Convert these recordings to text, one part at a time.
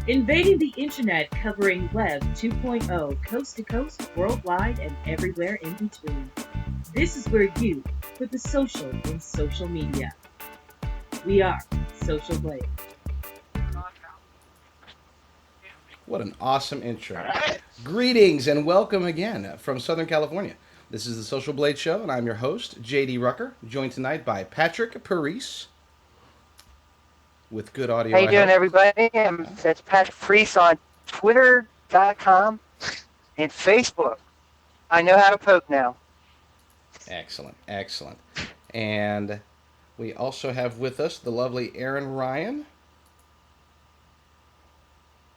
Invading the internet, covering Web 2.0, coast to coast, worldwide, and everywhere in between. This is where you put the social in social media. We are Social Blade. What an awesome intro. Greetings and welcome again from Southern California. This is the Social Blade Show, and I'm your host, JD Rucker, joined tonight by Patrick Parise with good audio. How you doing, everybody? It's Patrick Parise on Twitter.com and Facebook. I know how to poke now. Excellent, excellent. And we also have with us the lovely Erin Ryan.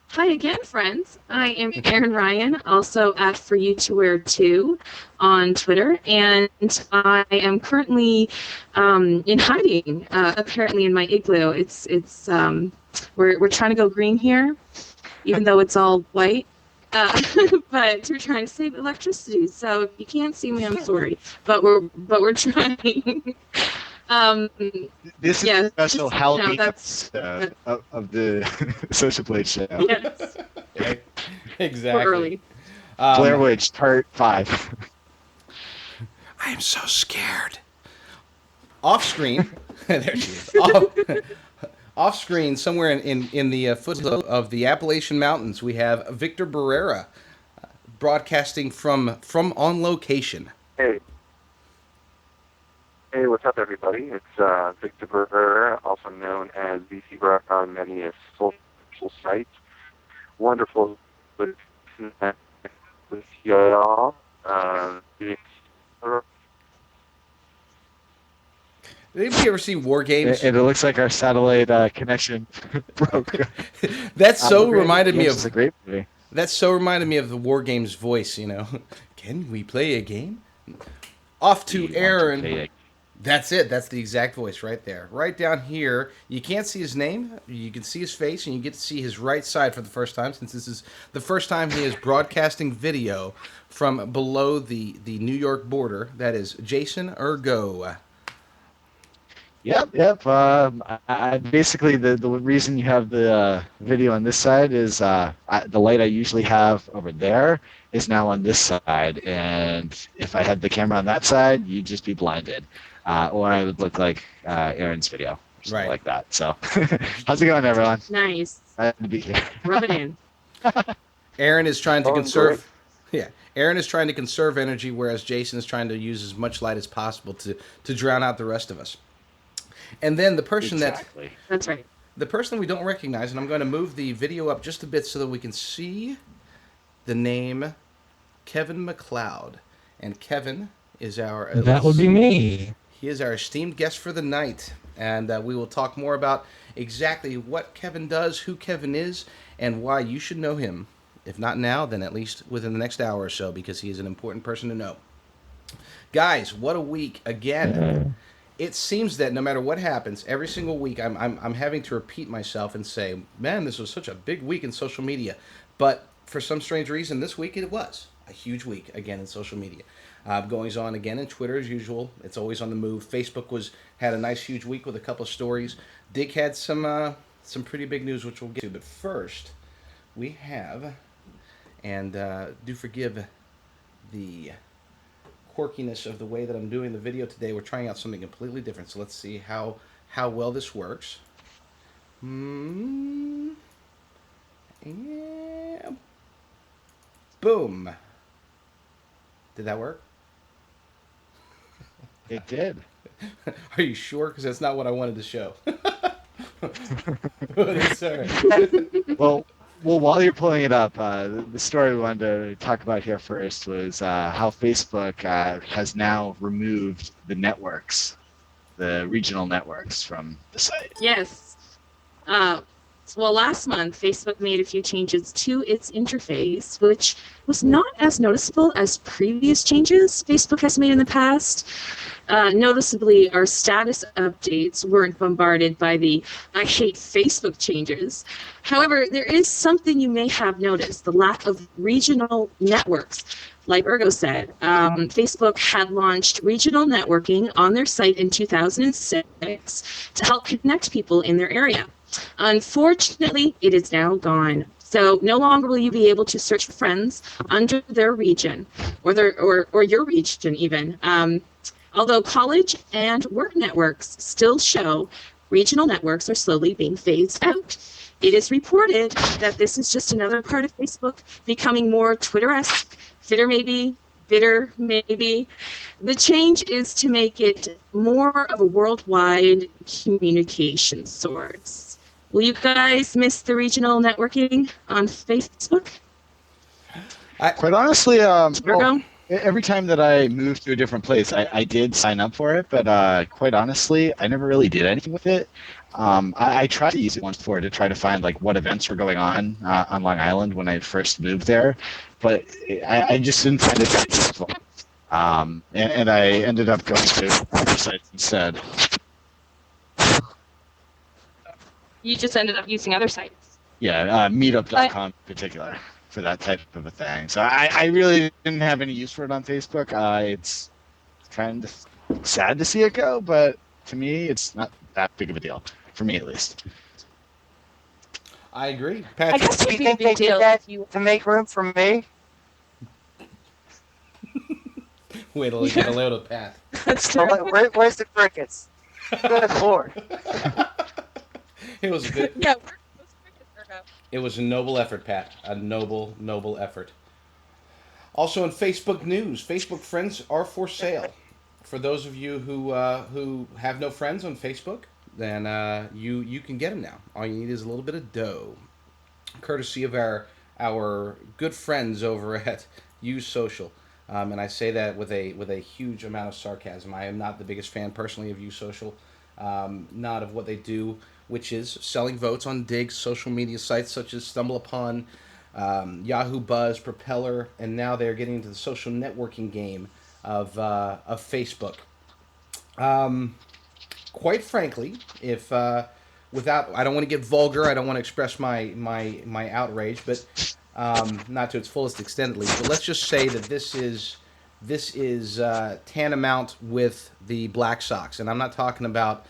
Hi again, friends. I am Erin Ryan, also at For You to Wear Too on Twitter, and I am currently in hiding, apparently in my igloo. We're trying to go green here, even though it's all white, but we're trying to save electricity. So if you can't see me, I'm sorry, but we're trying. This is a special Halloween episode of the Social Blade Show. Yes. Exactly. We're early. Blair Witch Part 5. I am so scared. Off screen, there she is. Off screen, somewhere in the foothills of the Appalachian Mountains, we have Victor Barrera broadcasting from on location. Hey, what's up, everybody? It's Victor Barrera, also known as VC Brock on many social sites. Wonderful with y'all. Did anybody ever see War Games? It looks like our satellite connection broke. That so reminded me of. It's a great movie. That so reminded me of the War Games voice. You know, can we play a game? Off to Erin. That's it. That's the exact voice right there. Right down here. You can't see his name. You can see his face, and you get to see his right side for the first time, since this is the first time he is broadcasting video from below the New York border. That is Jason Urgo. Yep. I basically, the reason you have the video on this side is the light I usually have over there is now on this side, and if I had the camera on that side, you'd just be blinded. Or I would look like Erin's video, something like that. So, how's it going, everyone? Nice. Glad to be here. Rub it in. Erin is trying to conserve. Yeah, Erin is trying to conserve energy, whereas Jason is trying to use as much light as possible to drown out the rest of us. And then the person that's right. The person we don't recognize, and I'm going to move the video up just a bit so that we can see the name Kevin Macleod. And Kevin is our... That would be me. He is our esteemed guest for the night, and we will talk more about exactly what Kevin does, who Kevin is, and why you should know him. If not now, then at least within the next hour or so, because he is an important person to know. Guys, what a week again. It seems that no matter what happens, every single week I'm having to repeat myself and say, man, this was such a big week in social media. But for some strange reason, this week it was a huge week again in social media. Goings on again in Twitter as usual. It's always on the move. Facebook had a nice huge week with a couple of stories. Digg had some pretty big news, which we'll get to. But first, we have, and do forgive the quirkiness of the way that I'm doing the video today. We're trying out something completely different. So let's see how well this works. Yeah. Boom. Did that work? It did. Are you sure? Because that's not what I wanted to show. Sorry. Well, while you're pulling it up, the story we wanted to talk about here first was how Facebook has now removed the networks, the regional networks from the site. Yes. Well, last month, Facebook made a few changes to its interface, which was not as noticeable as previous changes Facebook has made in the past. Noticeably, our status updates weren't bombarded by the I hate Facebook changes. However, there is something you may have noticed, the lack of regional networks. Like Urgo said, Facebook had launched regional networking on their site in 2006 to help connect people in their area. Unfortunately, it is now gone. So no longer will you be able to search for friends under their region or your region even. Although college and work networks still show, regional networks are slowly being phased out. It is reported that this is just another part of Facebook becoming more Twitter-esque, bitter maybe. The change is to make it more of a worldwide communication source. Will you guys miss the regional networking on Facebook? Quite honestly, Urgo? every time that I moved to a different place, I did sign up for it, but quite honestly, I never really did anything with it. I tried to use it once before to try to find like what events were going on Long Island when I first moved there, but I just didn't find it that useful. And I ended up going to other sites instead. You just ended up using other sites. Yeah, meetup.com in particular for that type of a thing. So I really didn't have any use for it on Facebook. It's kind of sad to see it go, but to me, it's not that big of a deal, for me at least. I agree. I Patrick, guess Do it'd you be a think they big did deal that if you. to make room for me? wait till you get a load of Pat. That's true. Where's the crickets? Good Lord. It was a good. Yeah, It was a noble effort, Pat. A noble effort. Also, in Facebook news, Facebook friends are for sale. For those of you who have no friends on Facebook, then you can get them now. All you need is a little bit of dough, courtesy of our good friends over at Use Social. And I say that with a huge amount of sarcasm. I am not the biggest fan personally of Use Social, not of what they do, which is selling votes on Digg social media sites such as StumbleUpon, Yahoo Buzz, Propeller, and now they're getting into the social networking game of Facebook. Quite frankly, if without, I don't want to get vulgar. I don't want to express my outrage, but not to its fullest extent at least. But let's just say that this is tantamount with the Black Sox, and I'm not talking about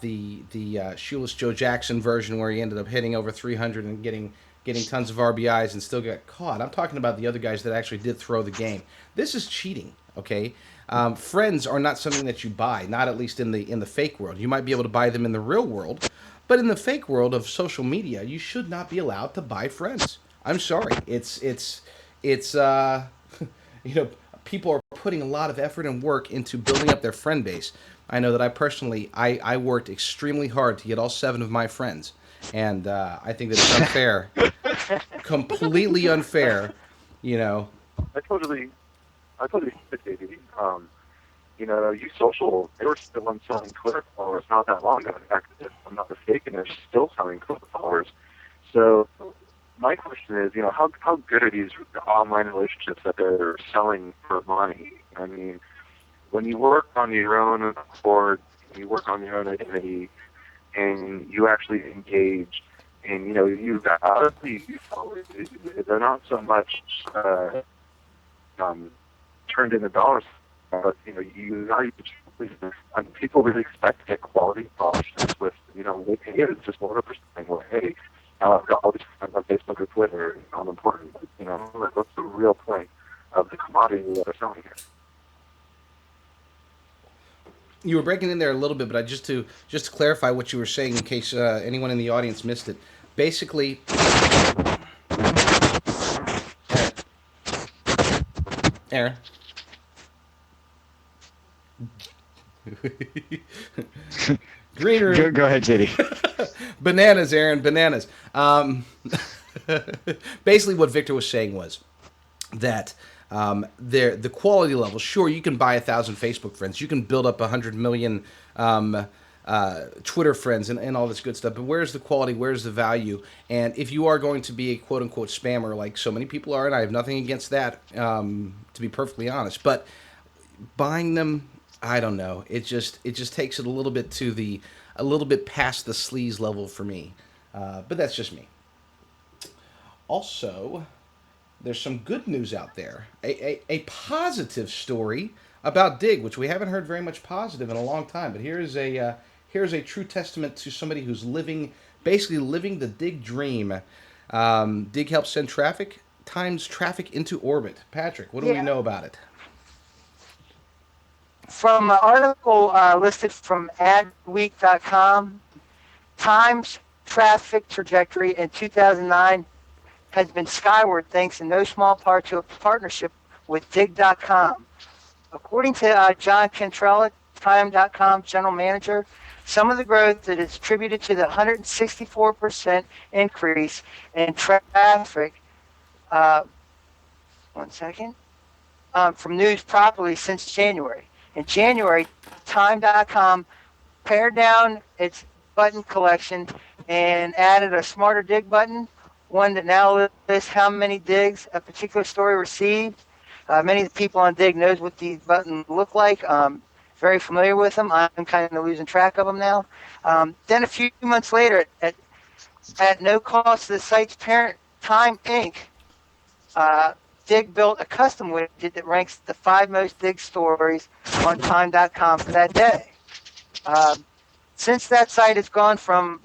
the shoeless Joe Jackson version where he ended up hitting over 300 and getting tons of RBIs and still got caught. I'm talking about the other guys that actually did throw the game. This is cheating, okay? Friends are not something that you buy, not at least in the fake world. You might be able to buy them in the real world, but in the fake world of social media, you should not be allowed to buy friends. I'm sorry. It's you know, people are putting a lot of effort and work into building up their friend base. I know that I worked extremely hard to get all 7 of my friends, and I think that it's unfair, completely unfair. You know, I totally get it, Davey. You social, they were still on selling Twitter followers not that long ago. In fact, if I'm not mistaken, they're still selling Twitter followers. So my question is, how good are these online relationships that they're selling for money? I mean, when you work on your own accord, you work on your own identity, and you actually engage, and you've got obviously they're not so much turned into dollars, but people really expect to get quality products with they pay it. It's just more of a thing where hey, I've got all these friends on Facebook or Twitter, and I'm important. What's the real point of the commodity that they're selling here? you were breaking in there a little bit, but just to clarify what you were saying in case anyone in the audience missed it. Basically, Erin. Green room. Go ahead, JD. Bananas, Aaron, bananas. Basically, what Victor was saying was that the quality level. Sure, you can buy 1,000 Facebook friends. You can build up 100 million Twitter friends and all this good stuff. But where's the quality? Where's the value? And if you are going to be a quote unquote spammer, like so many people are, and I have nothing against that, to be perfectly honest, but buying them, I don't know. It just takes it a little bit past the sleaze level for me. But that's just me. Also, there's some good news out there. A positive story about Digg, which we haven't heard very much positive in a long time. But here's a true testament to somebody who's living basically living the Digg dream. Digg helps send times traffic into orbit. Patrick, what do we Yeah. know about it? From an article listed from adweek.com, Times traffic trajectory in 2009 has been skyward thanks in no small part to a partnership with Digg.com. According to John Cantrella, Time.com general manager, some of the growth that is attributed to the 164% increase in traffic, uh, one second, from news properly since January. In January, Time.com pared down its button collection and added a smarter dig button, one that now lists how many digs a particular story received. Many of the people on Dig knows what these buttons look like. Very familiar with them. I'm kind of losing track of them now. Then a few months later, at no cost to the site's parent, Time Inc., uh, Dig built a custom widget that ranks the 5 most Dig stories on Time.com for that day. Um, since then, the site has gone from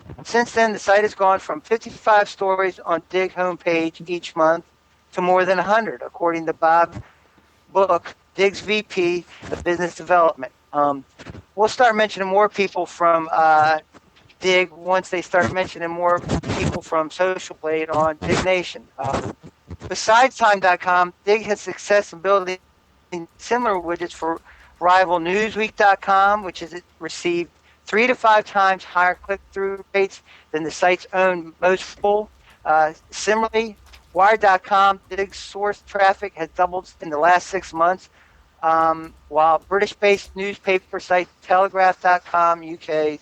55 stories on Dig homepage each month to more than 100, according to Bob Book, Dig's VP of Business Development. We'll start mentioning more people from Dig once they start mentioning more people from Social Blade on Dig Nation. Besides Time.com, Dig has success in building similar widgets for rival Newsweek.com, which has received 3 to 5 times higher click-through rates than the site's own most full. Similarly, Wired.com, Dig's source traffic has doubled in the last 6 months, while British-based newspaper site Telegraph.com UK's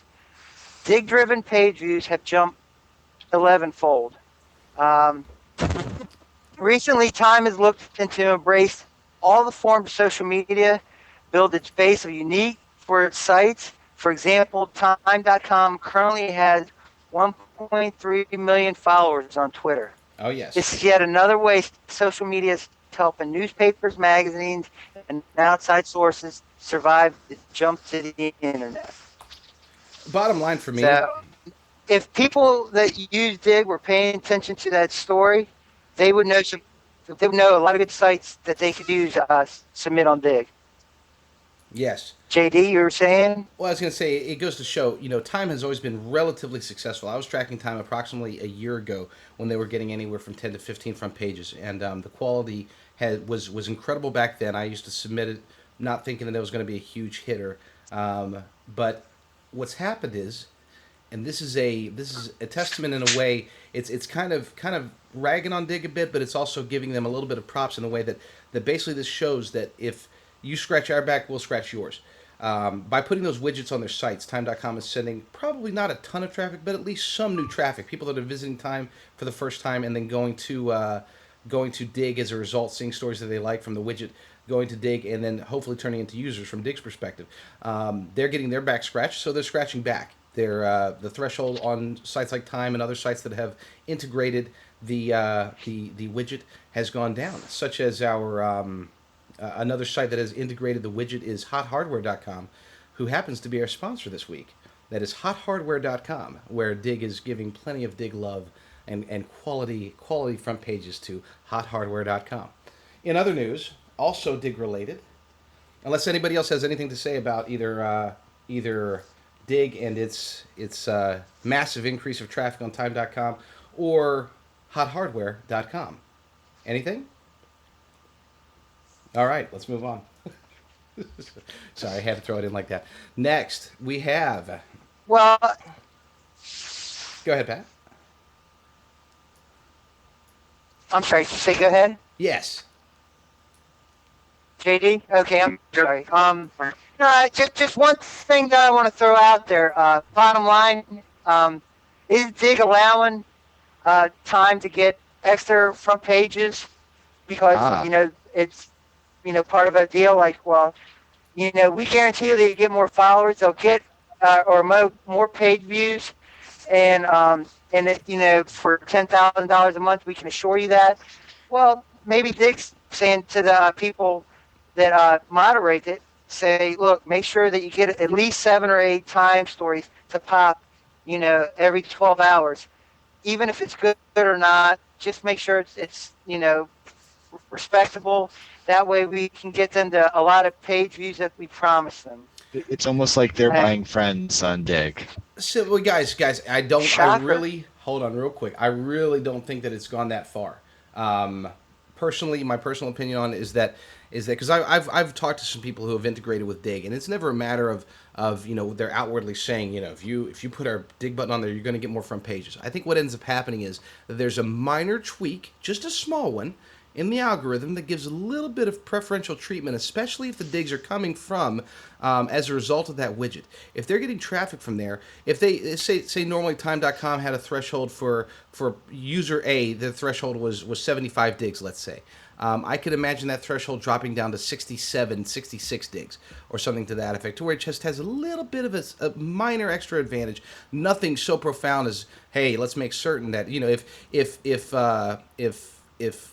Dig-driven page views have jumped 11-fold. Um, Recently, Time has looked into embrace all the forms of social media, build its base of unique for its sites. For example, Time.com currently has 1.3 million followers on Twitter. Oh, yes. This is yet another way social media is helping newspapers, magazines, and outside sources survive the jump to the internet. Bottom line for me, So, if people that use Dig were paying attention to that story, they would know they would know a lot of good sites that they could use submit on Dig. yes. JD, you were saying? Well, I was going to say, it goes to show, Time has always been relatively successful. I was tracking Time approximately a year ago when they were getting anywhere from 10 to 15 front pages, and the quality was incredible back then. I used to submit it not thinking that it was going to be a huge hitter. But what's happened is, and this is a testament in a way. It's kind of ragging on Dig a bit, but it's also giving them a little bit of props in a way that basically this shows that if you scratch our back, we'll scratch yours. By putting those widgets on their sites, Time.com is sending probably not a ton of traffic, but at least some new traffic. People that are visiting Time for the first time and then going to Dig as a result, seeing stories that they like from the widget, going to Dig, and then hopefully turning into users from Dig's perspective. They're getting their back scratched, so they're scratching back. The threshold on sites like Time and other sites that have integrated the widget has gone down, such as our another site that has integrated the widget is hothardware.com, who happens to be our sponsor this week. That is hothardware.com, where Dig is giving plenty of Dig love and quality front pages to hothardware.com. In other news, also Dig related, unless anybody else has anything to say about either Dig and its massive increase of traffic on time.com or hothardware.com. Anything? All right, let's move on. Sorry, I had to throw it in like that. Next, we have. Well, Go ahead, Pat. I'm sorry. Say go ahead. Yes. JD? Okay, I'm sorry. Just one thing that I want to throw out there. Bottom line, is Dig allowing Time to get extra front pages because it's part of a deal. Like, well, we guarantee you that you get more followers, they'll get or more page views, and for $10,000 a month, we can assure you that. Well, maybe Dig's saying to the people that moderate it, say, look, make sure that you get at least 7 or 8 Time stories to pop every 12 hours, even if it's good or not. Just make sure it's respectable. That way we can get them to a lot of page views that we promise them. It's almost like they're And buying friends on Digg. So, well, guys, I shocker. really, hold on real quick. I really don't think that it's gone that far. Um, Personally, my personal opinion on it is that because I've talked to some people who have integrated with Digg, and it's never a matter of they're outwardly saying if you put our Digg button on there, you're going to get more front pages. I think what ends up happening is that there's a minor tweak, just a small one, in the algorithm that gives a little bit of preferential treatment, especially if the digs are coming from as a result of that widget. If they're getting traffic from there, if they say normally time.com had a threshold for user A, the threshold was 75 digs, let's say. I could imagine that threshold dropping down to 67, 66 digs or something to that effect, to where it just has a little bit of a minor extra advantage. Nothing so profound as, hey, let's make certain that if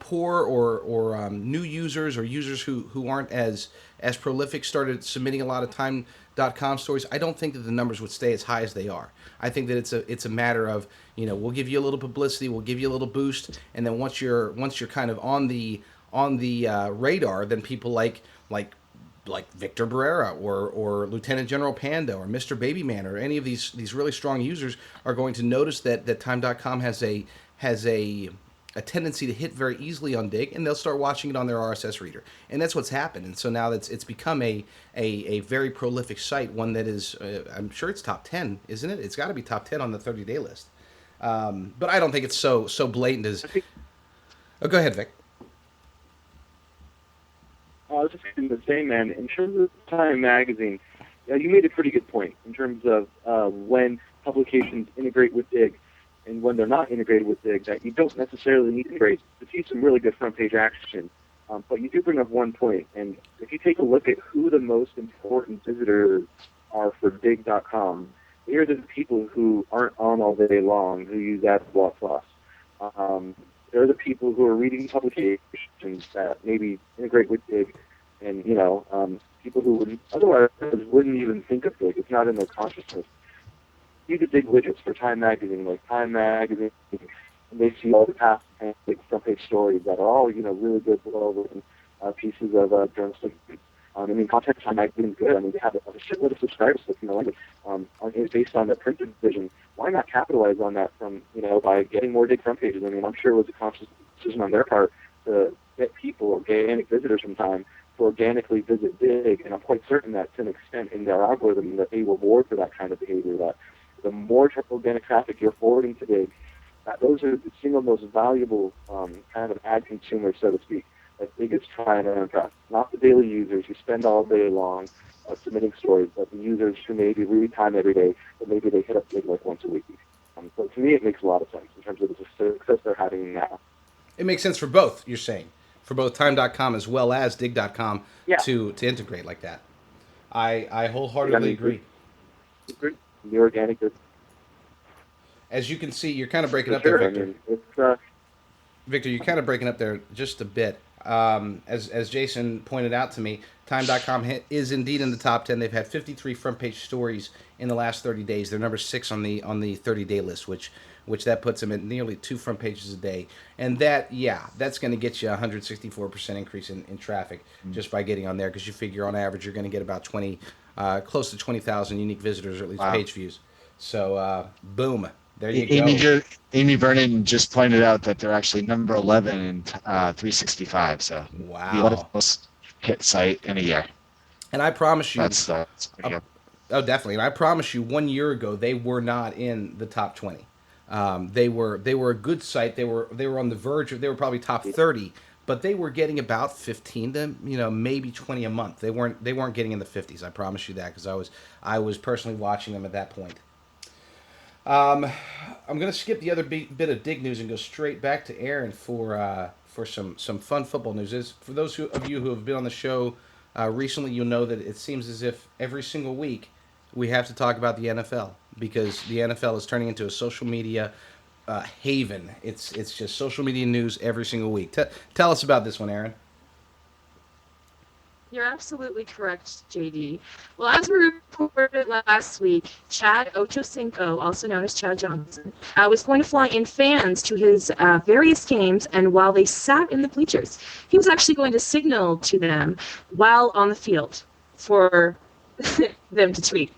poor or new users or users who aren't as prolific started submitting a lot of time.com stories, I don't think that the numbers would stay as high as they are. I think that it's a matter of, we'll give you a little publicity, we'll give you a little boost, and then once you're kind of on the radar, then people like Victor Barrera or Lieutenant General Panda or Mr. Babyman or any of these really strong users are going to notice that time.com has a tendency to hit very easily on Digg, and they'll start watching it on their RSS reader, and that's what's happened. And so now it's become a very prolific site, one that is I'm sure it's top 10, isn't it? It's got to be top 10 on the 30-day list. But I don't think it's so blatant as. Oh, go ahead, Vic. I was just going to say, man, in terms of Time Magazine, you made a pretty good point in terms of when publications integrate with Digg and when they're not integrated with Digg, that you don't necessarily need to integrate to see some really good front page action. But you do bring up one point, and if you take a look at who the most important visitors are for Digg.com, they're the people who aren't on all day long, who use AdBlock Plus. They're the people who are reading publications that maybe integrate with Digg, and people who would otherwise wouldn't even think of Digg. It's not in their consciousness. See the Digg widgets for Time Magazine, like Time Magazine, and they see all the past front page stories that are all really good, well-written pieces of journalistic. Content Time Magazine is good. They have a shitload of subscribers, based on their print division. Why not capitalize on that by getting more Digg front pages? I'm sure it was a conscious decision on their part to get people, organic visitors from Time, to organically visit Digg, and I'm quite certain that to an extent in their algorithm that they reward for that kind of behavior, that the more organic traffic you're forwarding to Digg, those are the single most valuable kind of ad consumers, so to speak, that Digg is trying to attract. Not the daily users who spend all day long submitting stories, but the users who maybe read Time every day, but maybe they hit up Digg like once a week. So to me, it makes a lot of sense in terms of the success they're having now. It makes sense for both, you're saying, for both time.com as well as Digg.com to integrate like that. I wholeheartedly agree. The organic is. As you can see, you're kind of breaking up there, Victor. Victor, you're kind of breaking up there just a bit. As Jason pointed out to me, Time.com is indeed in the top 10. They've had 53 front page stories in the last 30 days. They're number 6 on the 30-day list, which that puts them at nearly 2 front pages a day. And that's going to get you a 164% increase in traffic just by getting on there, because you figure on average you're going to get about close to 20,000 unique visitors, or at least page views. So, boom. There you go. Amy Vernon just pointed out that they're actually number 11 in 365. So wow, the 11th most hit site in a year. And I promise you, that's pretty good. Oh, definitely. And I promise you, 1 year ago they were not in the top 20. They were a good site. They were on the verge of. They were probably top 30, but they were getting about 15 to maybe 20 a month. They weren't getting in the 50s. I promise you that, because I was personally watching them at that point. I'm going to skip the other bit of Digg news and go straight back to Erin for some fun football news. For those of you who have been on the show recently, you'll know that it seems as if every single week we have to talk about the NFL, because the NFL is turning into a social media haven. It's just social media news every single week. Tell us about this one, Erin. You're absolutely correct, JD. Well, as we reported last week, Chad Ochocinco, also known as Chad Johnson, was going to fly in fans to his various games, and while they sat in the bleachers, he was actually going to signal to them while on the field for them to tweet.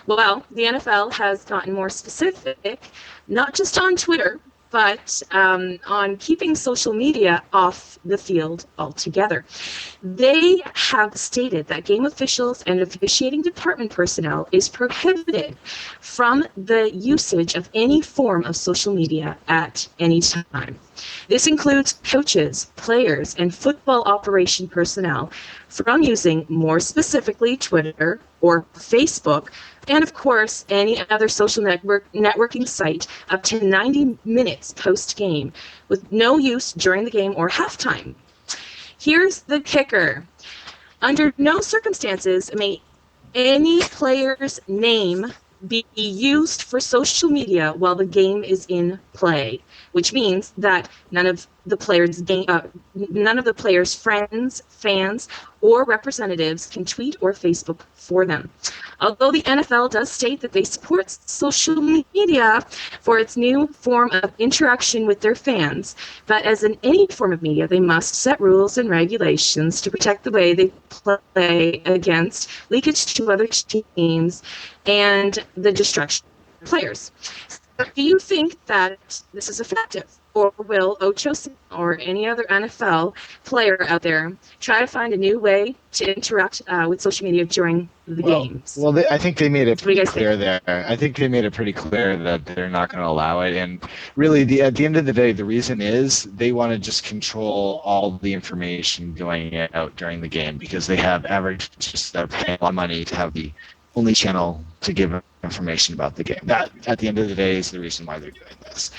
Well, the NFL has gotten more specific, not just on Twitter, but on keeping social media off the field altogether. They have stated that game officials and officiating department personnel is prohibited from the usage of any form of social media at any time. This includes coaches, players, and football operation personnel from using more specifically Twitter or Facebook, and of course any other social networking site up to 90 minutes post-game, with no use during the game or halftime. Here's the kicker. Under no circumstances may any player's name be used for social media while the game is in play, which means that none of the players' friends, fans, or representatives can tweet or Facebook for them. Although the NFL does state that they support social media for its new form of interaction with their fans, but as in any form of media, they must set rules and regulations to protect the way they play against leakage to other teams and the destruction of players. Do you think that this is effective? Or will Ocho or any other NFL player out there try to find a new way to interact with social media during the games? Well, I think they made it pretty clear think? there. I think they made it pretty clear that they're not going to allow it. And really, at the end of the day, the reason is they want to just control all the information going out during the game because they have just paying a lot of money to have the only channel to give information about the game. That, at the end of the day, is the reason why they're doing this.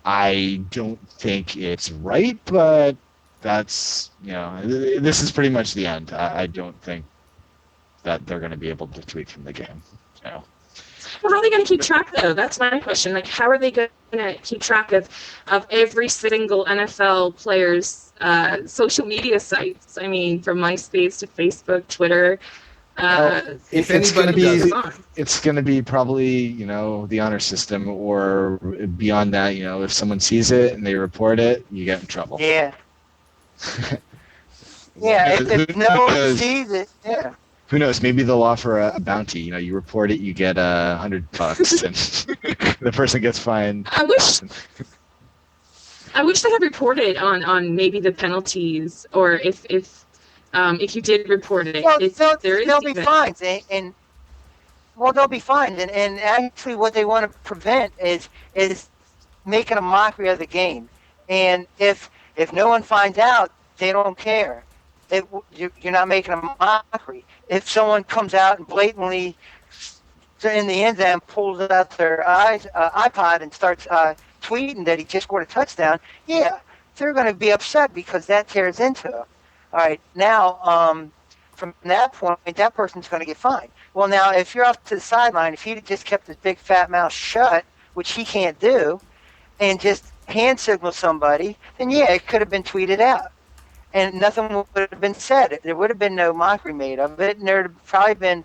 I don't think it's right, but that's, this is pretty much the end. I don't think that they're going to be able to tweet from the game. Well, how are they going to keep track, though? That's my question. Like, how are they going to keep track of every single NFL player's social media sites? I mean, from MySpace to Facebook, Twitter. If it's going to anybody be, does. it's going to be probably the honor system, or beyond that, if someone sees it and they report it, you get in trouble. Yeah. Yeah. If no one sees it, yeah. Who knows? Maybe they'll offer a bounty. You report it, you get $100, and the person gets fined. I wish they had reported on maybe the penalties, or if you did report it. Well, they'll be fines, and they'll be fined, and actually, what they want to prevent is making a mockery of the game, and if no one finds out, they don't care. You're not making a mockery. If someone comes out and blatantly, in the end zone, pulls out their iPod and starts tweeting that he just scored a touchdown, yeah, they're going to be upset because that tears into them. All right, now, from that point, that person's going to get fined. Well, now, if you're off to the sideline, if he just kept his big fat mouth shut, which he can't do, and just hand signal somebody, then yeah, it could have been tweeted out. And nothing would have been said. There would have been no mockery made of it, and there would have probably been,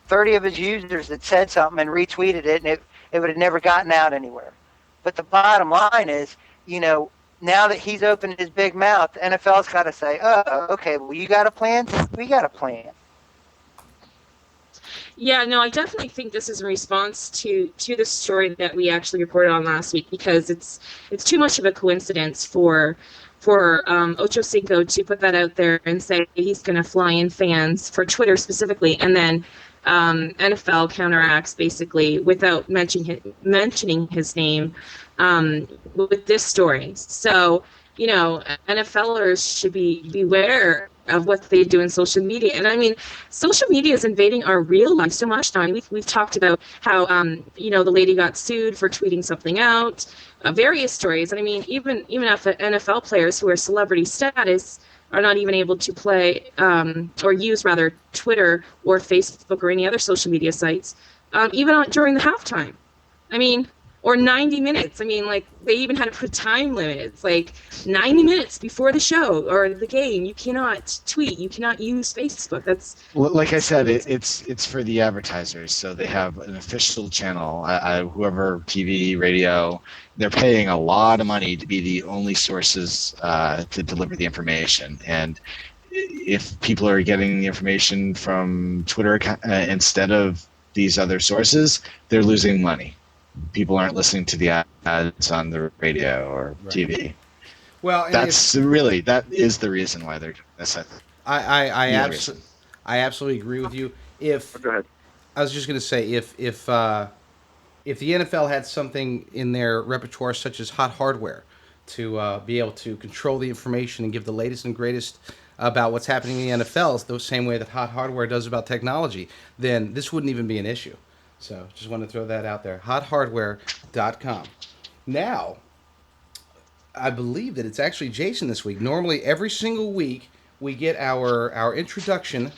30 of his users that said something and retweeted it, and it would have never gotten out anywhere. But the bottom line is, now that he's opened his big mouth, the NFL's got to say, oh, okay, well, you got a plan? We got a plan. Yeah, no, I definitely think this is a response to the story that we actually reported on last week, because it's too much of a coincidence for Ocho Cinco to put that out there and say he's going to fly in fans for Twitter specifically, and then NFL counteracts basically without mentioning his name with this story. So, NFLers should beware of what they do in social media. And I mean, social media is invading our real life so much now. We've talked about how, the lady got sued for tweeting something out, various stories. And I mean, even if NFL players who are celebrity status are not even able to play or use rather Twitter or Facebook or any other social media sites, even during the halftime. I mean, or 90 minutes. I mean, like, they even had to put time limits, like 90 minutes before the show or the game. You cannot tweet. You cannot use Facebook. That's Like I said, it's for the advertisers, so they have an official channel. Whoever TV, radio, they're paying a lot of money to be the only sources to deliver the information. And if people are getting the information from Twitter instead of these other sources, they're losing money. People aren't listening to the ads on the radio or Right. TV. Well, and That is the reason why they're doing this. I absolutely agree with you. If Go ahead. I was just going to say, if the NFL had something in their repertoire such as hot hardware to be able to control the information and give the latest and greatest about what's happening in the NFL, the same way that hot hardware does about technology, then this wouldn't even be an issue. So just want to throw that out there. Hothardware.com. Now, I believe that it's actually Jason this week. Normally, every single week, we get our introduction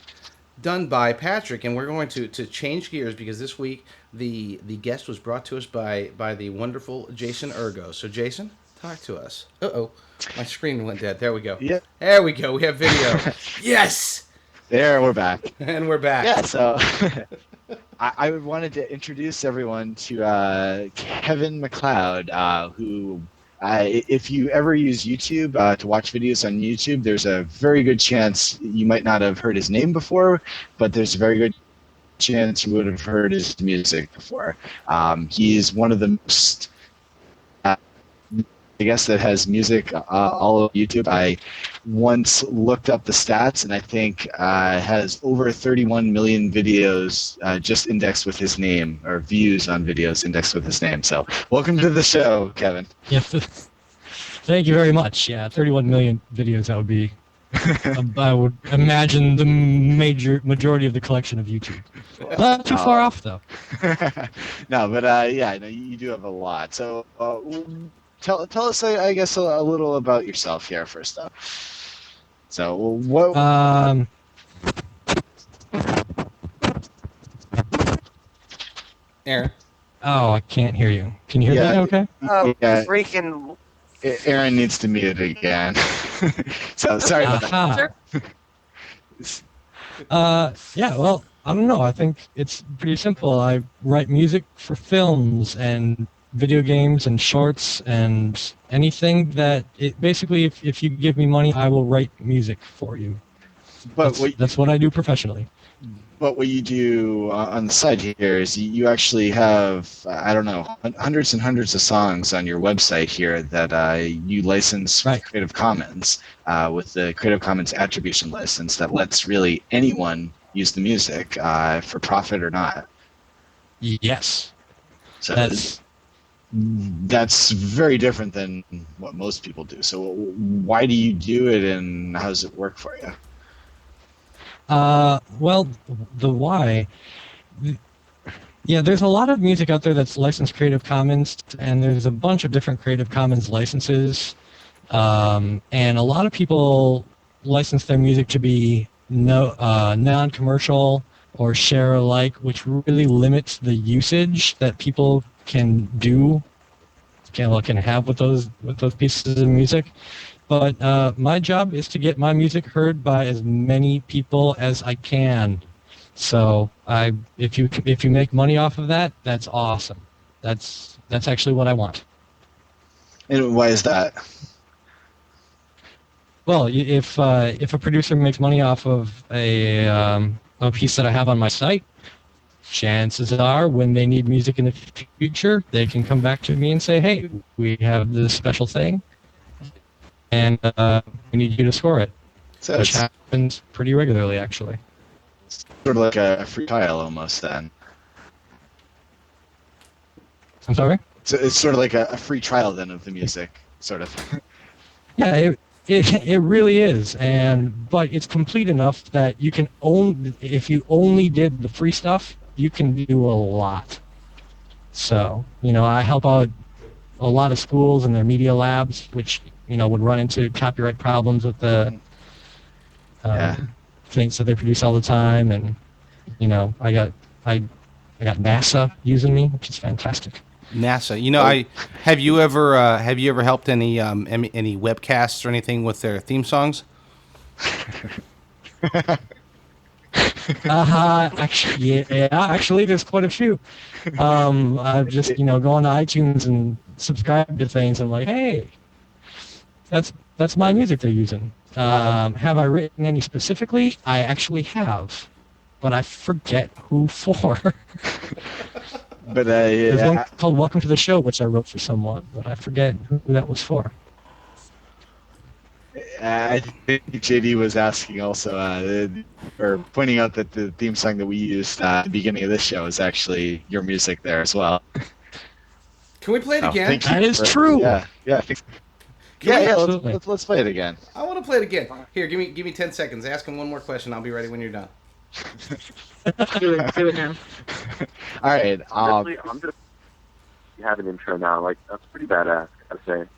done by Patrick, and we're going to change gears because this week the guest was brought to us by the wonderful Jason Urgo. So, Jason, talk to us. Uh-oh, my screen went dead. There we go. Yep. There we go. We have video. Yes! There, we're back. And we're back. Yeah, so I wanted to introduce everyone to Kevin Macleod, who, if you ever use YouTube to watch videos on YouTube, there's a very good chance you might not have heard his name before, but there's a very good chance you would have heard his music before. He's one of the most, I guess, that has music all over YouTube. I once looked up the stats, and I think has over 31 million videos just indexed with his name, or views on videos indexed with his name. So welcome to the show, Kevin. Yes. Thank you very much. Yeah, 31 million videos, that would be, I would imagine, the majority of the collection of YouTube. Not too far off, though. No, but yeah, no, you do have a lot. So tell us, I guess, a little about yourself here first, though. So what? Erin. Oh, I can't hear you. Can you hear me? Okay. Yeah. Freaking. Erin needs to mute again. So sorry about that. Yeah, well, I don't know. I think it's pretty simple. I write music for films and video games and shorts and anything that basically, if you give me money, I will write music for you. But that's what I do professionally. But what you do on the side here is you actually have, I don't know, hundreds and hundreds of songs on your website here that you license with Creative Commons, with the Creative Commons attribution license that lets really anyone use the music for profit or not. Yes. So that's very different than what most people do. So why do you do it, and how does it work for you? Well, the why. Yeah, there's a lot of music out there that's licensed Creative Commons, and there's a bunch of different Creative Commons licenses. And a lot of people license their music to be non-commercial or share alike, which really limits the usage that people can have with those pieces of music. But my job is to get my music heard by as many people as I can. So if you make money off of that, that's awesome. That's actually what I want. And why is that? Well, if a producer makes money off of a piece that I have on my site, chances are when they need music in the future, they can come back to me and say, "Hey, we have this special thing, and we need you to score it," So which happens pretty regularly, actually. Sort of like a free trial almost then. I'm sorry? So it's sort of like a free trial then of the music, sort of. Yeah, it really is, but it's complete enough that you can if you only did the free stuff, you can do a lot. So, I help out a lot of schools and their media labs, which, would run into copyright problems with the things that they produce all the time, and I got NASA using me, which is fantastic. NASA. You know, Oh. I have you ever helped any webcasts or anything with their theme songs? Actually, yeah, actually, there's quite a few. I've just go on to iTunes and subscribe to things. I'm like, hey, that's my music they're using. Have I written any specifically? I actually have, but I forget who for. But There's one yeah, called "Welcome to the Show," which I wrote for someone, but I forget who that was for. I think JD was asking also, or pointing out that the theme song that we used at the beginning of this show is actually your music there as well. Can we play it Oh, again? thank you. That is true. Yeah, yeah, Can we- yeah. Absolutely. Let's play it again. I want to play it again. Here, give me 10 seconds. Ask him one more question. I'll be ready when you're done. Do it now. All right. Honestly, I'm just you have an intro now. Like that's pretty badass, I gotta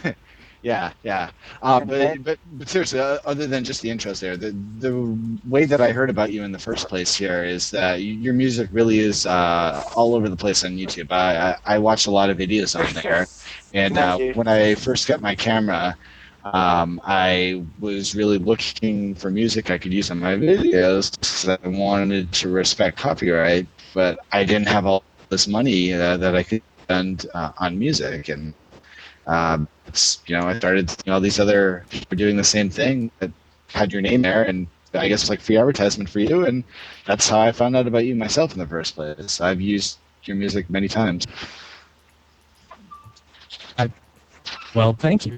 say. Yeah, yeah. But seriously, other than just the intros there, the way that I heard about you in the first place here is that your music really is all over the place on YouTube. I watched a lot of videos on there, and Thank you. when I first got my camera, I was really looking for music I could use on my videos because I wanted to respect copyright, but I didn't have all this money that I could spend on music, and I started seeing all these other people doing the same thing that had your name there, and I guess like free advertisement for you, and that's how I found out about you myself in the first place. I've used your music many times. Well, thank you.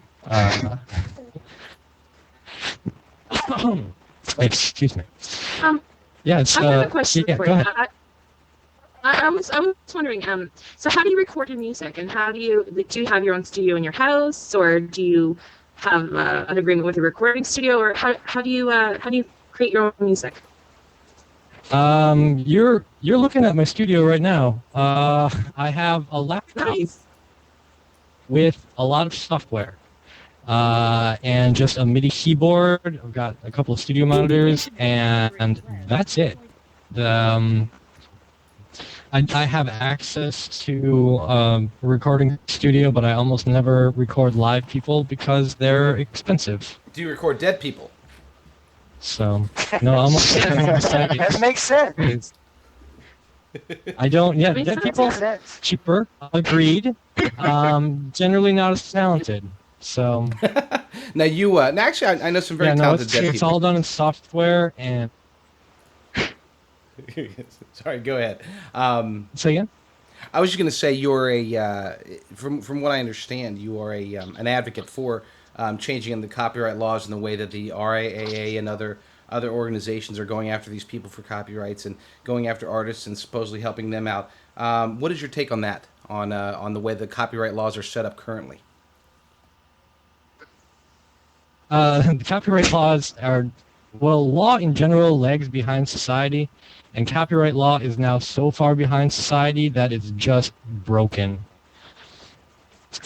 Excuse me. Yeah, it's. I have a question Yeah, for go you. ahead. I was wondering, so how do you record your music, and how do you you have your own studio in your house, or do you have an agreement with a recording studio, or how do you create your own music? You're looking at my studio right now. I have a laptop Nice. with a lot of software, and just a MIDI keyboard. I've got a couple of studio monitors, and that's it. I have access to a recording studio, but I almost never record live people because they're expensive. Do you record dead people? So, no, almost That makes sense. I don't. Yeah, Makes dead sense. people Makes sense. cheaper. Agreed. Generally not as talented. So Now you, now actually, I know some very yeah, no, talented it's dead it's people. all done in software and. Sorry, go ahead. Say again. I was just going to say you're from what I understand, you are an advocate for changing the copyright laws in the way that the RIAA and other organizations are going after these people for copyrights and going after artists and supposedly helping them out. What is your take on that? On the way the copyright laws are set up currently? The copyright laws are, well, law in general lags behind society, and copyright law is now so far behind society that it's just broken.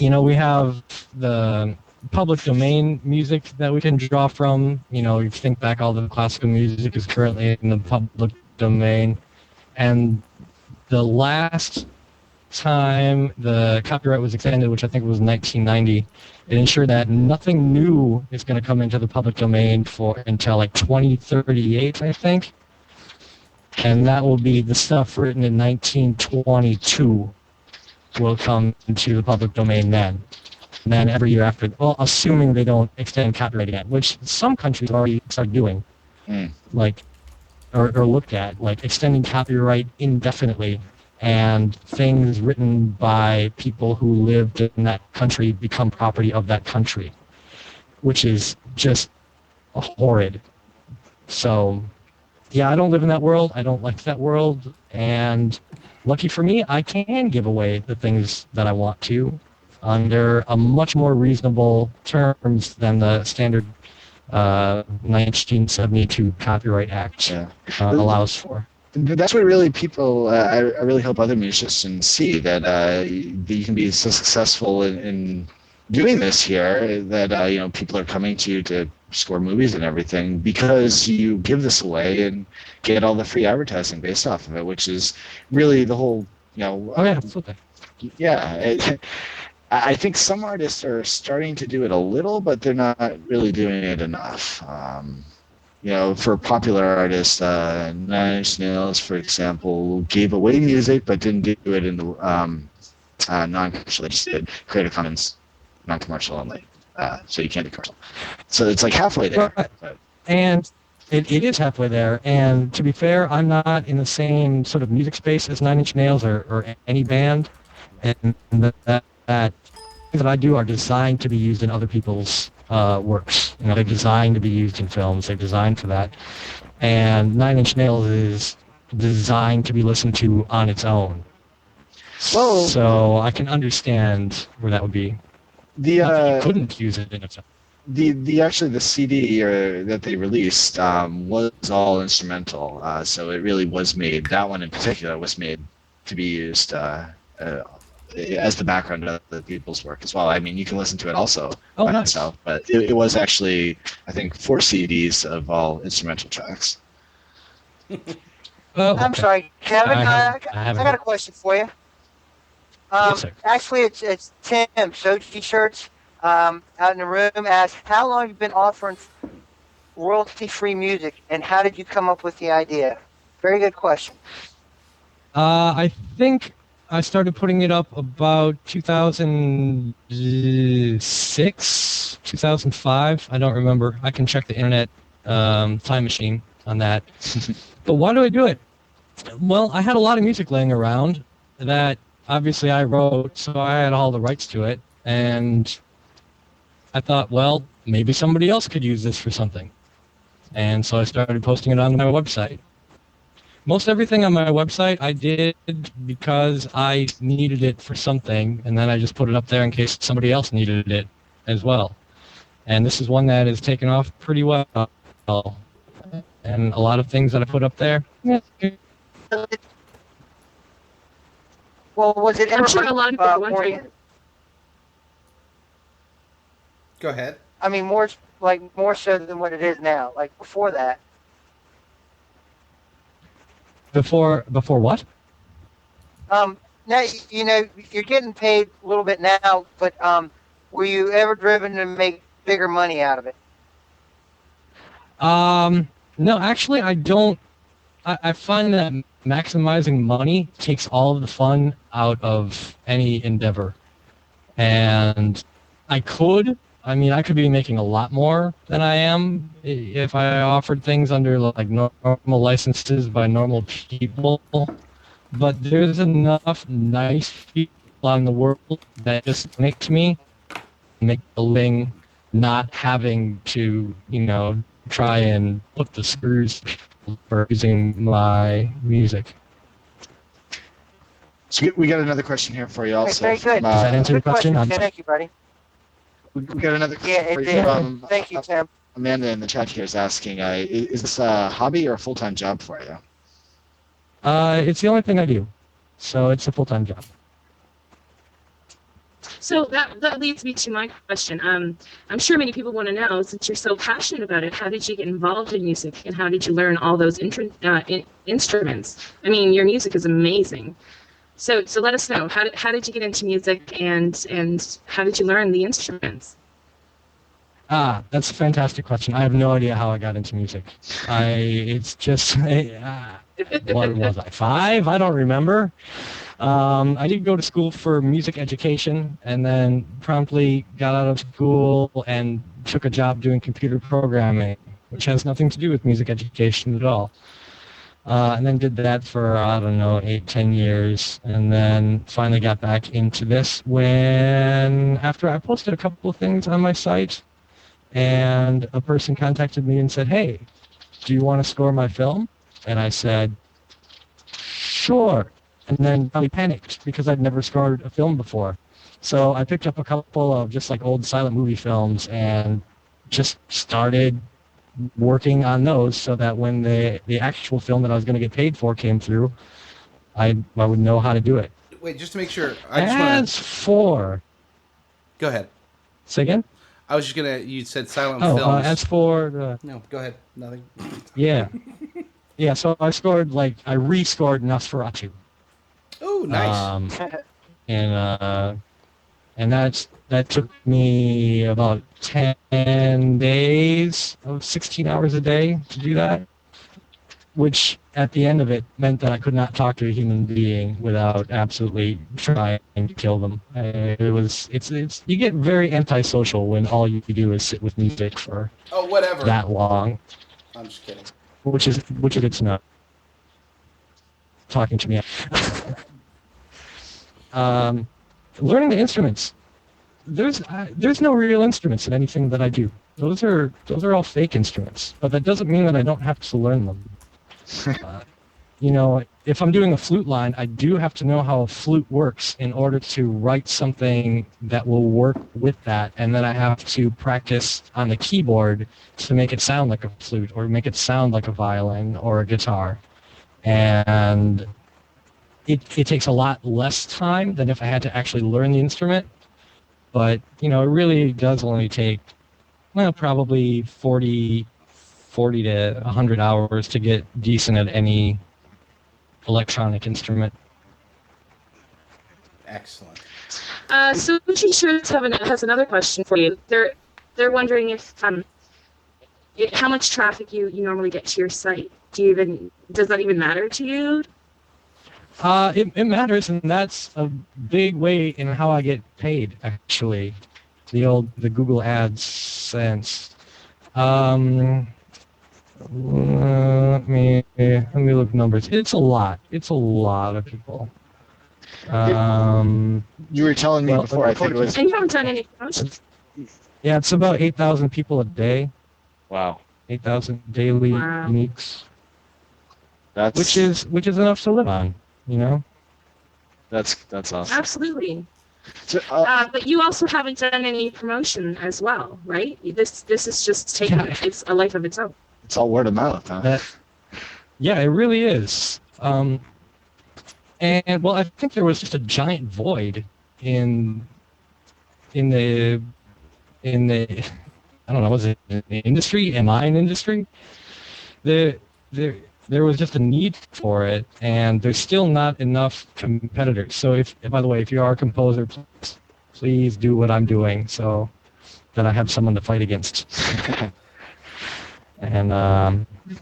We have the public domain music that we can draw from. You think back, all the classical music is currently in the public domain, and the last time the copyright was extended, which I think was 1990, it ensured that nothing new is going to come into the public domain until like 2038, I think. And that will be the stuff written in 1922 will come into the public domain then. And then every year after, well, assuming they don't extend copyright again, which some countries already started doing, like, or looked at, like extending copyright indefinitely, and things written by people who lived in that country become property of that country, which is just horrid. So, yeah, I don't live in that world. I don't like that world. And lucky for me, I can give away the things that I want to under a much more reasonable terms than the standard 1972 Copyright Act allows for. That's what really people. I really hope other musicians see that you can be so successful in doing this here that people are coming to you to score movies and everything because you give this away and get all the free advertising based off of it, which is really the whole. Oh yeah, absolutely. Yeah, I think some artists are starting to do it a little, but they're not really doing it enough. For popular artists, Nine Inch Nails, for example, gave away music but didn't do it in the non-commercial. They just did Creative Commons non-commercial only, so you can't do commercial. So it's like halfway there. But And it is halfway there. And to be fair, I'm not in the same sort of music space as Nine Inch Nails or any band. And that things that I do are designed to be used in other people's works. They're designed to be used in films. They're designed for that. And Nine Inch Nails is designed to be listened to on its own. Well, So I can understand where that would be. the Not that you couldn't use it in its own. the CD that they released was all instrumental. So it really was made. That one in particular was made to be used as the background of the people's work as well. I mean, you can listen to it also by nice. itself, but it was actually, I think, 4 CDs of all instrumental tracks. I'm sorry, Kevin. I haven't. got a question for you. Yes, sir. Actually, it's Tim, Sochi Shirts, out in the room, asked, how long have you been offering royalty-free music, and how did you come up with the idea? Very good question. I think I started putting it up about 2006, 2005. I don't remember. I can check the internet time machine on that. But why do I do it? Well, I had a lot of music laying around that obviously I wrote, so I had all the rights to it. And I thought, well, maybe somebody else could use this for something. And so I started posting it on my website. Most everything on my website I did because I needed it for something, and then I just put it up there in case somebody else needed it as well. And this is one that has taken off pretty well. And a lot of things that I put up there, yeah. Well, was it ever I'm sure a lot of people more? wondering. Go ahead. I mean, more so than what it is now. Like before that. Before what? Now you're getting paid a little bit now, but were you ever driven to make bigger money out of it? No, actually, I don't. I find that maximizing money takes all of the fun out of any endeavor. And I could be making a lot more than I am if I offered things under like normal licenses by normal people. But there's enough nice people in the world that just make to me, make a living, not having to, try and put the screws for using my music. So we got another question here for you also. Very good. Does that answer your question? Thank you, buddy. We got another question Yeah, for it you did. from Thank you, Tim. Amanda in the chat here is asking, is this a hobby or a full-time job for you? It's the only thing I do. So it's a full-time job. So that leads me to my question. I'm sure many people want to know, since you're so passionate about it, how did you get involved in music, and how did you learn all those instruments? I mean, your music is amazing. So let us know, how did you get into music, and how did you learn the instruments? That's a fantastic question. I have no idea how I got into music. It's just, what was I, 5? I don't remember. I did go to school for music education, and then promptly got out of school and took a job doing computer programming, which has nothing to do with music education at all. And then did that for, 8-10 years, and then finally got back into this after I posted a couple of things on my site, and a person contacted me and said, hey, do you want to score my film? And I said, sure. And then I panicked because I'd never scored a film before. So I picked up a couple of just like old silent movie films and just started working on those so that when the actual film that I was going to get paid for came through, I would know how to do it. Wait, just to make sure. Go ahead. Say again? I was just going to, you said silent films. As for... No, go ahead. Nothing. Yeah. So I rescored Nosferatu. Oh, nice. and that took me about 10 days of 16 hours a day to do that, which at the end of it meant that I could not talk to a human being without absolutely trying to kill them. It's you get very antisocial when all you do is sit with music for Oh, whatever. that long, I'm just kidding. which is it's not talking to me. um, Learning the instruments. There's no real instruments in anything that I do. Those are all fake instruments, but that doesn't mean that I don't have to learn them. If I'm doing a flute line, I do have to know how a flute works in order to write something that will work with that, and then I have to practice on the keyboard to make it sound like a flute or make it sound like a violin or a guitar. And it takes a lot less time than if I had to actually learn the instrument, but it really does only take, well, probably 40 to 100 hours to get decent at any electronic instrument. Excellent. So T-shirts has another question for you. They're wondering if how much traffic you normally get to your site. Does that even matter to you? It matters, and that's a big way in how I get paid, actually. The Google AdSense. Let me look numbers. It's a lot. It's a lot of people. You were telling me before, I think it was... And you haven't done any promotions. Yeah, it's about 8,000 people a day. Wow. 8,000 daily uniques. That's... Which is enough to live on, That's awesome. Absolutely. So, but you also haven't done any promotion as well, right? This is just taking it's a life of its own. It's all word of mouth, huh? Yeah, it really is. And well, I think there was just a giant void in the I don't know, was it in the industry? Am I an industry? There was just a need for it, and there's still not enough competitors. So by the way, if you are a composer, please do what I'm doing so that I have someone to fight against. And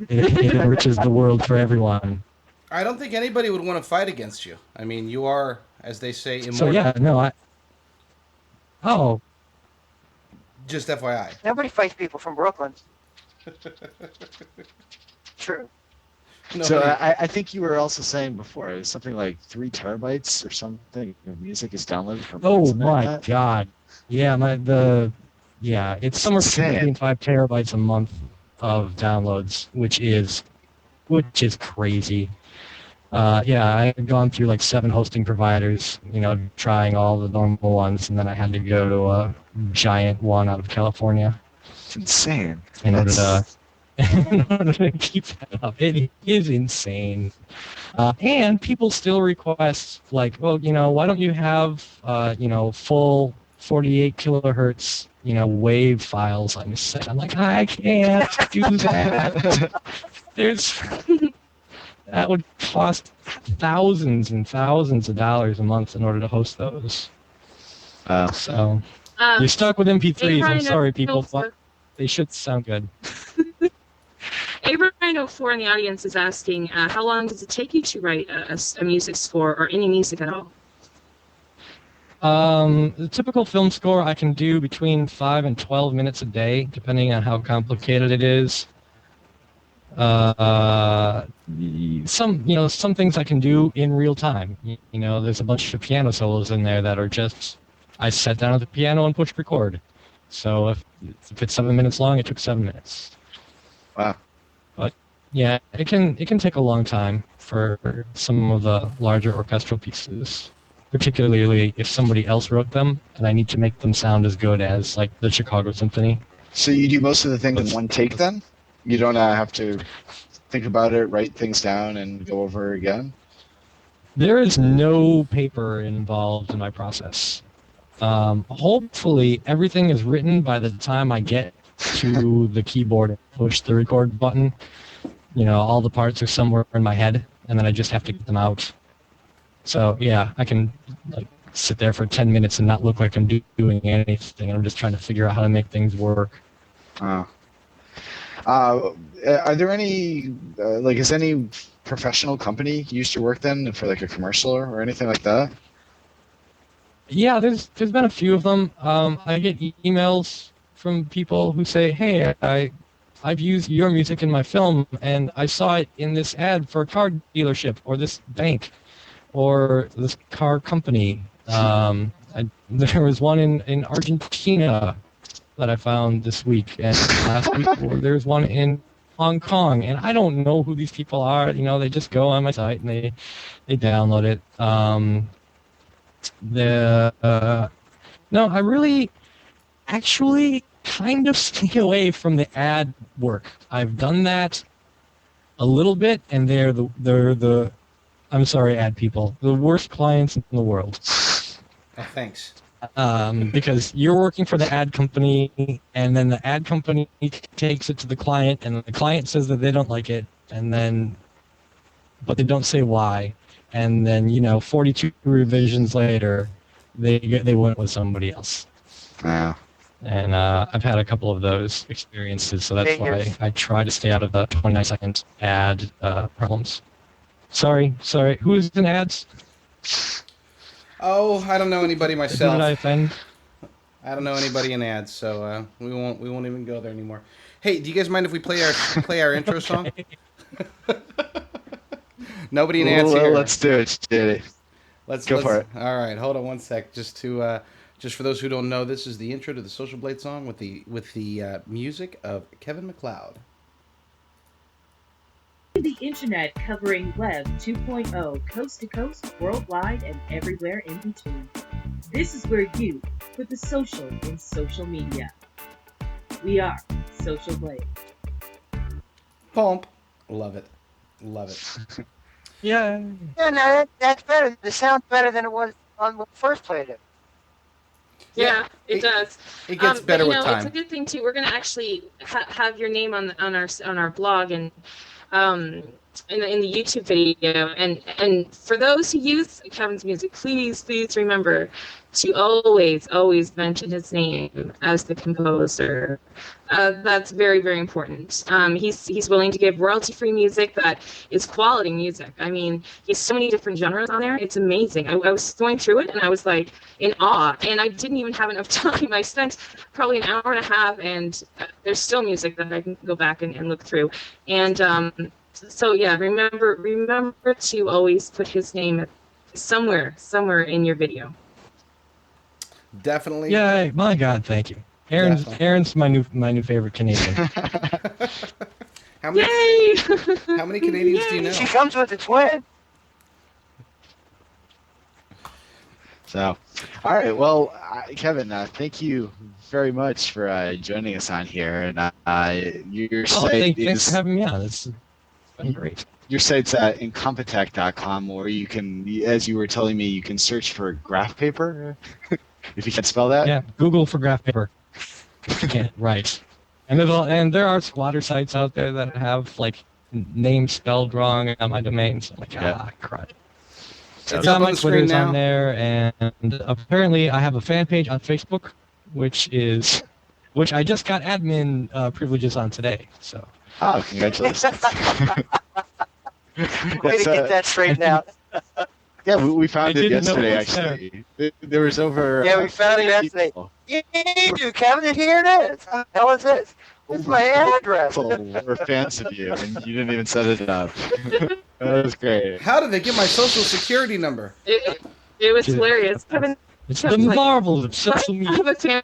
it enriches the world for everyone. I don't think anybody would want to fight against you. I mean, you are, as they say, immortal. So yeah, no, Oh. Just FYI. Nobody fights people from Brooklyn. True. So I think you were also saying before, it was something like 3 terabytes or something of music is downloaded from... Oh my god. Yeah, it's somewhere between 5 terabytes a month of downloads, which is crazy. I've gone through like 7 hosting providers, trying all the normal ones, and then I had to go to a giant one out of California. It's insane. In order to keep that up. It is insane. And people still request, like, well, why don't you have, full 48 kilohertz, wave files on your set? I'm like, I can't do that. That would cost thousands and thousands of dollars a month in order to host those. So you're stuck with MP3s. I'm sorry, people, but they should sound good. Abraham04 in the audience is asking, how long does it take you to write a music score or any music at all? The typical film score I can do between 5 and 12 minutes a day, depending on how complicated it is. Some things I can do in real time. There's a bunch of piano solos in there that are just, I sat down at the piano and pushed record. So if it's 7 minutes long, it took 7 minutes. Wow. But yeah, it can take a long time for some of the larger orchestral pieces, particularly if somebody else wrote them and I need to make them sound as good as like the Chicago Symphony. So you do most of the things in one take then? You don't have to think about it, write things down, and go over again? There is no paper involved in my process. Hopefully, everything is written by the time I get to the keyboard and push the record button. All the parts are somewhere in my head, and then I just have to get them out. So, yeah, I can sit there for 10 minutes and not look like I'm doing anything. I'm just trying to figure out how to make things work. Oh. Are there any like is any professional company used your work then for like a commercial or anything like that? Yeah, there's been a few of them. I get emails from people who say, "Hey, I've used your music in my film, and I saw it in this ad for a car dealership or this bank or this car company." There was one in Argentina that I found this week, and last week there's one in Hong Kong, and I don't know who these people are. You know, they just go on my site and they download it. No, I really actually kind of stay away from the ad work. I've done that a little bit, and they're the I'm sorry, ad people, the worst clients in the world. Oh, thanks. Because you're working for the ad company, and then the ad company takes it to the client, and the client says that they don't like it, but they don't say why, and then 42 revisions later, they went with somebody else. Yeah. And I've had a couple of those experiences, so that's why I try to stay out of the 29-second ad problems. Sorry, who's in ads? Oh, I don't know anybody Who myself. did I offend? I don't know anybody in ads, so we won't even go there anymore. Hey, do you guys mind if we play our intro song? Nobody in ads here. Let's do it, Jerry. Let's go for it. All right, hold on one sec. Just for those who don't know, this is the intro to the Social Blade song with the music of Kevin Macleod. The internet covering Web 2.0 coast to coast, worldwide, and everywhere in between. This is where you put the social in social media. We are Social Blade. Pump. Love it. Yeah. Yeah, no, that's better. It sounds better than it was on when we first played it. Yeah, it does. It gets better with time. It's a good thing too. We're gonna actually have your name on our blog and in the YouTube video. And for those who use Kevin's music, please remember to always mention his name as the composer. That's very, very important. He's willing to give royalty-free music that is quality music. I mean, he has so many different genres on there. It's amazing. I was going through it and I was like in awe. And I didn't even have enough time. I spent probably an hour and a half, and there's still music that I can go back and look through. And so yeah, remember to always put his name somewhere in your video. Definitely. Yeah, my God, thank you. Erin's my new favorite Canadian. How many? Yay! How many Canadians do you know? She comes with a twin. So, all right. Well, Kevin, thank you very much for joining us on here. And your site thanks for having me on. It's been great. Your site's at incompetech.com, or you can, as you were telling me, you can search for graph paper. If you can't spell that. Yeah, Google for graph paper. Right. And there are squatter sites out there that have like names spelled wrong on my domain. So I'm like, crud. It's up on the screen now. On there, and apparently I have a fan page on Facebook, which I just got admin privileges on today. So. Oh, congratulations! Way to get that straightened out. Yeah, we found it yesterday. Actually, there was over. Yeah, we found it yesterday. You Kevin, here it is. How the hell is this? This is my address. We're fans of you, and you didn't even set it up. That was great. How did they get my social security number? It was hilarious. It's the marvel of social media.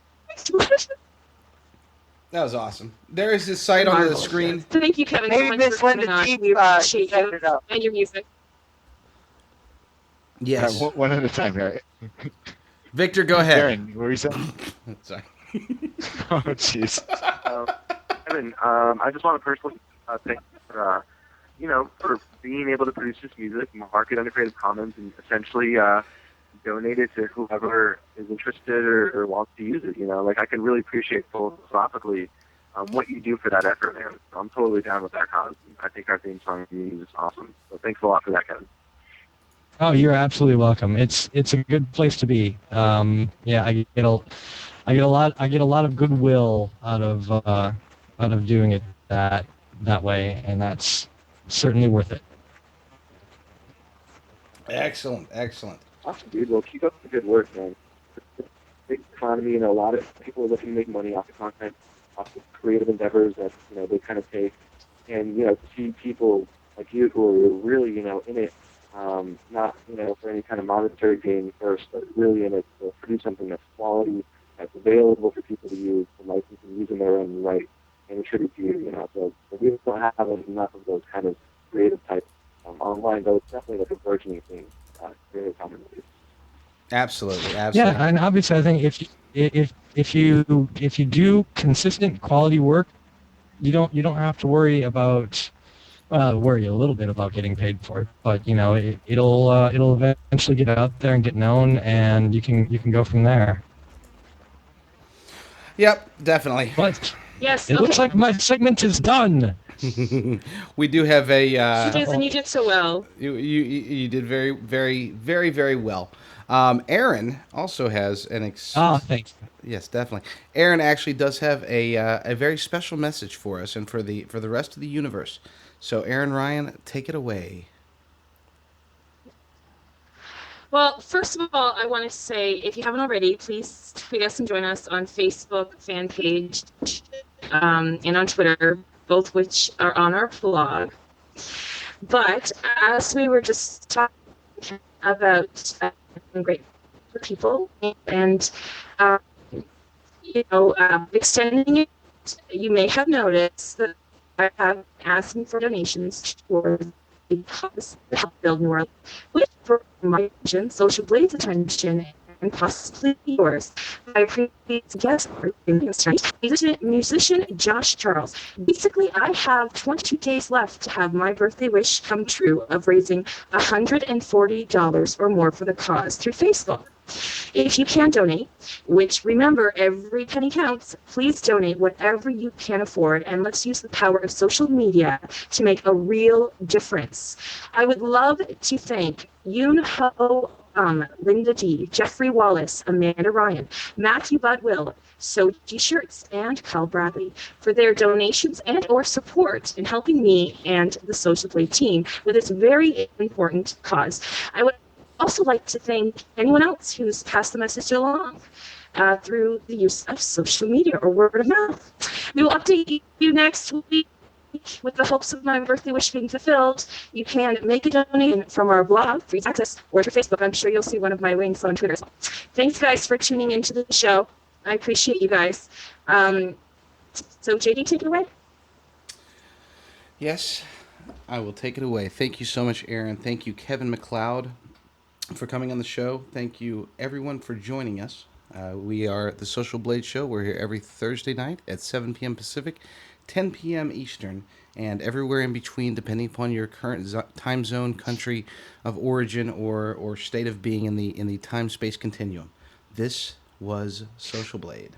That was awesome. There is this site on the screen. Thank you, Kevin. Maybe Miss Linda We appreciate you and your music. Yes. One at a time, Harry. Victor, go ahead. Erin, what were you saying? Sorry. Oh, jeez. Kevin, I just want to personally thank you for being able to produce this music, mark it under Creative Commons, and essentially donate it to whoever is interested or wants to use it. I can really appreciate philosophically what you do for that effort, man. I'm totally down with that cause. I think our theme song is awesome. So thanks a lot for that, Kevin. Oh, you're absolutely welcome. It's a good place to be. Yeah, I get a lot of goodwill out of doing it that way, and that's certainly worth it. Excellent, excellent. Awesome, dude. Well, keep up the good work, man. It's a big economy, a lot of people are looking to make money off the content, off the creative endeavors that, they kind of take. And, to see people like you who are really, in it, not, for any kind of monetary gain first, but really in it to produce something that's quality, that's available for people to use, to license and use in their own right, and attribute to you, so we don't have enough of those kind of creative types online, though it's definitely like a burgeoning thing, creative commons. Absolutely, Yeah, absolutely. and obviously, I think if you do consistent quality work, you don't have to worry about worry a little bit about getting paid for it, but it'll eventually get out there and get known, and you can go from there. Yep, definitely. But Yes. it looks Okay. like my segment is done. We do have a. It is, and you did so well. You did very, very, very, very well. Erin also has an Thanks. yes, definitely. Erin actually does have a very special message for us and for the rest of the universe. So, Erin Ryan, take it away. Well, first of all, I want to say, if you haven't already, please tweet us and join us on Facebook fan page and on Twitter, both which are on our blog. But as we were just talking about great for people and uh, extending it, you may have noticed that I have asking for donations towards the cause to help build New Orleans, which for my attention, Social Blade's attention, and possibly yours. I appreciate the guest musician Josh Charles. Basically, I have 22 days left to have my birthday wish come true of raising $140 or more for the cause through Facebook. If you can donate, which remember, every penny counts, please donate whatever you can afford, and let's use the power of social media to make a real difference. I would love to thank Yoon Ho, Linda D, Jeffrey Wallace, Amanda Ryan, Matthew Budwill, Soji Shirts, and Kyle Bradley for their donations and or support in helping me and the Social Play team with this very important cause. I would also like to thank anyone else who's passed the message along through the use of social media or word of mouth. We will update you next week with the hopes of my birthday wish being fulfilled. You can make a donation from our blog, free access, or through Facebook. I'm sure you'll see one of my links on Twitter. Thanks, guys, for tuning into the show. I appreciate you guys. So, JD, take it away. Yes, I will take it away. Thank you so much, Erin. Thank you, Kevin Macleod, for coming on the show. Thank you, everyone, for joining us. We are the Social Blade Show. We're here every Thursday night at 7 p.m. Pacific, 10 p.m. Eastern, and everywhere in between, depending upon your current time zone, country of origin, or state of being in the time-space continuum. This was Social Blade.